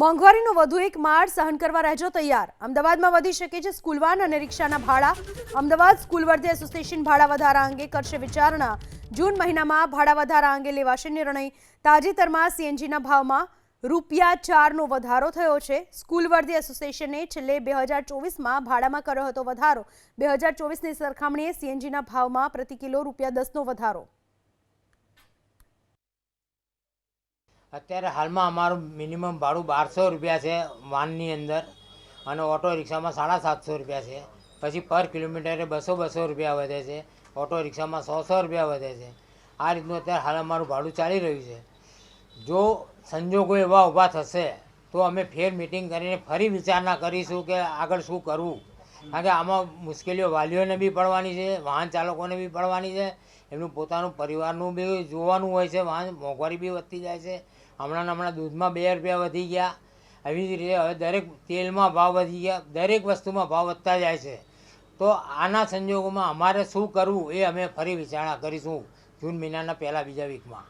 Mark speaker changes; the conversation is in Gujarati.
Speaker 1: મોંઘવારીનો વધુ એક માળ સહન કરવા રહેજો તૈયાર। અમદાવાદમાં વધી શકે છે સ્કૂલ વાન અને રિક્ષાના ભાડા। અમદાવાદ સ્કૂલ વર્ધી એસોસિએશન ભાડા વધારા અંગે કરશે વિચારણા। જૂન મહિનામાં ભાડા વધારા અંગે લેવાશે નિર્ણય। તાજેતરમાં સીએનજીના ભાવમાં ₹4નો વધારો થયો છે। સ્કૂલ વર્ધી એસોસિએશને છેલ્લે 2024માં ભાડામાં કર્યો હતો વધારો। 2024ની સરખામણીએ સીએનજીના ભાવમાં પ્રતિ કિલો ₹10નો વધારો।
Speaker 2: અત્યારે હાલમાં અમારું મિનિમમ ભાડું 1200 રૂપિયા છે વાનની અંદર, અને ઓટો રિક્ષામાં 750 રૂપિયા છે। પછી પર કિલોમીટરે 200 રૂપિયા વધે છે, ઓટો રિક્ષામાં 100 રૂપિયા વધે છે। આ રીતનું અત્યારે હાલ અમારું ભાડું ચાલી રહ્યું છે। જો સંજોગો એવા ઊભા થશે તો અમે ફેર મિટિંગ કરીને ફરી વિચારણા કરીશું કે આગળ શું કરવું। કારણ કે આમાં મુશ્કેલીઓ વાલીઓને બી પડવાની છે, વાહન ચાલકોને બી પડવાની છે, એમનું પોતાનું પરિવારનું બી જોવાનું હોય છે। વાહન મોંઘવારી બી વધતી જાય છે। હમણાં દૂધમાં 2 રૂપિયા વધી ગયા, એવી જ રીતે હવે દરેક તેલમાં ભાવ વધી ગયા, દરેક વસ્તુમાં ભાવ વધતા જાય છે। તો આના સંજોગોમાં અમારે શું કરવું એ અમે ફરી વિચારણા કરીશું જૂન મહિનાના પહેલા બીજા વીકમાં।